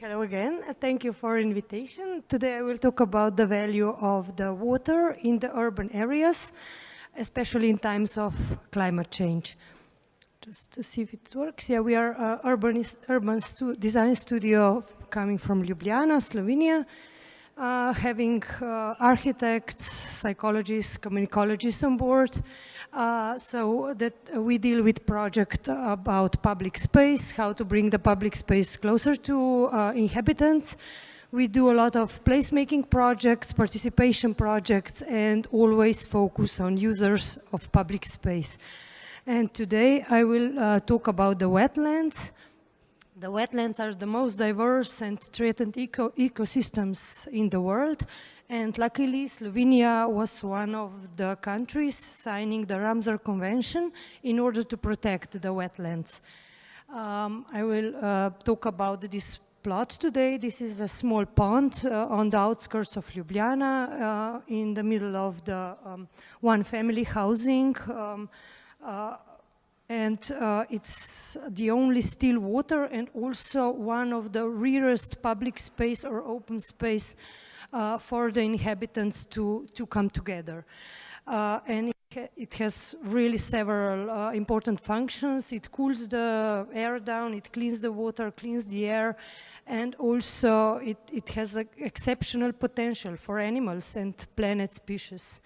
Hello again, thank you for invitation. Today I will talk about the value of the water in the urban areas, especially in times of climate change. Just to see if it works. Yeah, we are urban design studio coming from Ljubljana, Slovenia, having architects, psychologists, communicologists on board, so that we deal with project about public space, how to bring the public space closer to inhabitants. We do a lot of placemaking projects, participation projects, and always focus on users of public space. And today I will talk about the wetlands. The wetlands are the most diverse and threatened ecosystems in the world, and luckily Slovenia was one of the countries signing the Ramsar Convention in order to protect the wetlands. I will talk about this plot today. This is a small pond on the outskirts of Ljubljana, in the middle of the one-family housing. It's the only still water and also one of the rarest public space or open space for the inhabitants to come together. And it has really several important functions. It cools the air down, it cleans the water, cleans the air, and also it has an exceptional potential for animals and plant species.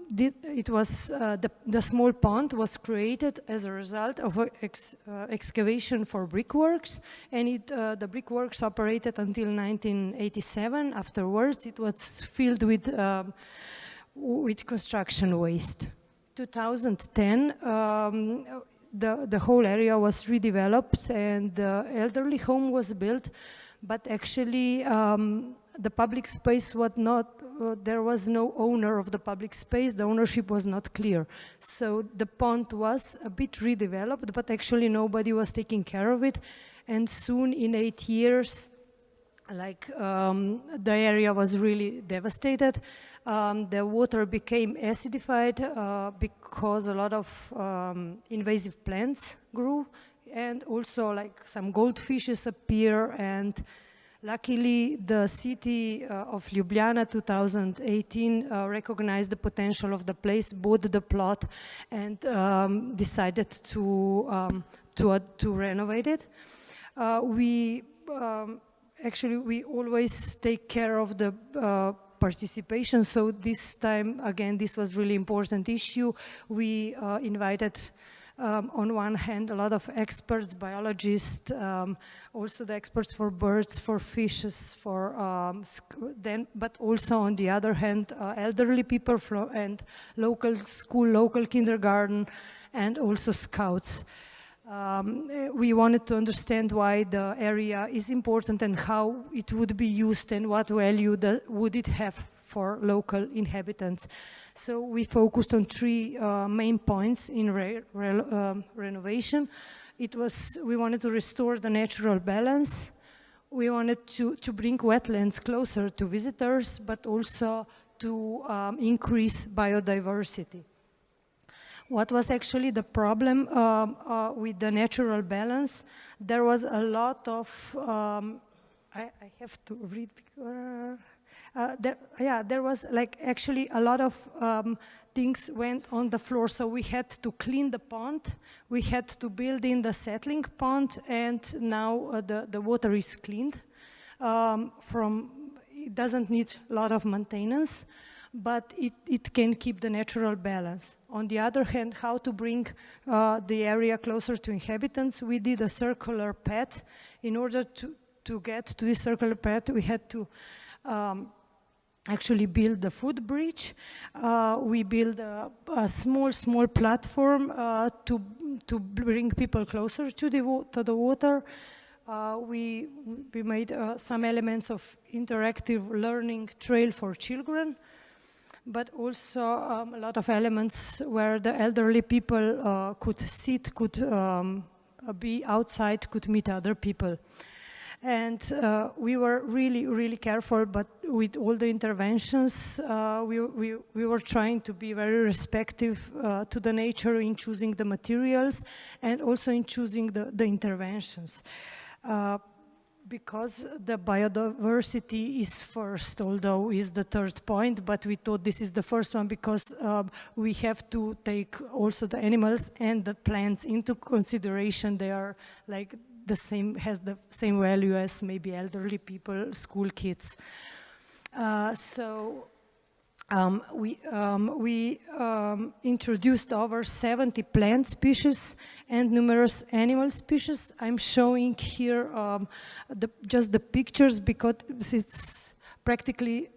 It was the small pond was created as a result of excavation for brickworks, and the brickworks operated until 1987. Afterwards, it was filled with construction waste. 2010, the whole area was redeveloped and the elderly home was built, but actually the public space was not, there was no owner of the public space, the ownership was not clear. So the pond was a bit redeveloped, but actually nobody was taking care of it. And soon, in 8 years, the area was really devastated. The water became acidified because a lot of invasive plants grew, and also some goldfishes appear. And luckily, the city of Ljubljana 2018 recognized the potential of the place, bought the plot, and decided to renovate it. Actually, we always take care of the participation. So this time, again, this was really important issue. We invited on one hand, a lot of experts, biologists, also the experts for birds, for fishes, but also on the other hand, elderly people and local school, local kindergarten, and also scouts. We wanted to understand why the area is important and how it would be used and what value would it have for local inhabitants. So we focused on three main points in renovation. We wanted to restore the natural balance. We wanted to bring wetlands closer to visitors, but also to increase biodiversity. What was actually the problem with the natural balance? There was a lot of, I have to read, there was actually a lot of things went on the floor, so we had to clean the pond, we had to build in the settling pond, and now the water is cleaned. It doesn't need a lot of maintenance, but it can keep the natural balance. On the other hand, how to bring the area closer to inhabitants? We did a circular path. In order to get to this circular path, we had to actually build the footbridge. We built a small platform to bring people closer to the water. We made some elements of interactive learning trail for children, but also a lot of elements where the elderly people could sit, could be outside, could meet other people. And we were really careful, but with all the interventions, we were trying to be very respectful to the nature in choosing the materials and also in choosing the interventions. because the biodiversity is first, although is the third point, but we thought this is the first one because we have to take also the animals and the plants into consideration. They are like the same, has the same value as maybe elderly people, school kids. We introduced over 70 plant species and numerous animal species. I'm showing here just the pictures because it's practically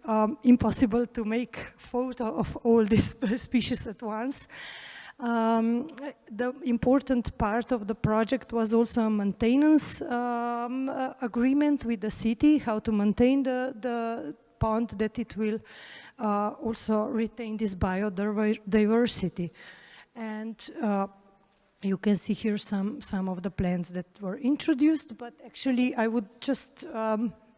impossible to make photo of all these species at once. The important part of the project was also a maintenance agreement with the city, how to maintain the pond, that it will also retain this biodiversity. And you can see here some of the plants that were introduced, but actually I would just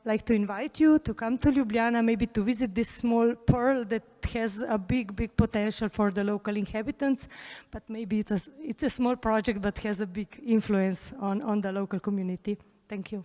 like to invite you to come to Ljubljana, maybe to visit this small pearl that has a big potential for the local inhabitants, but maybe it's a small project but has a big influence on the local community. Thank you.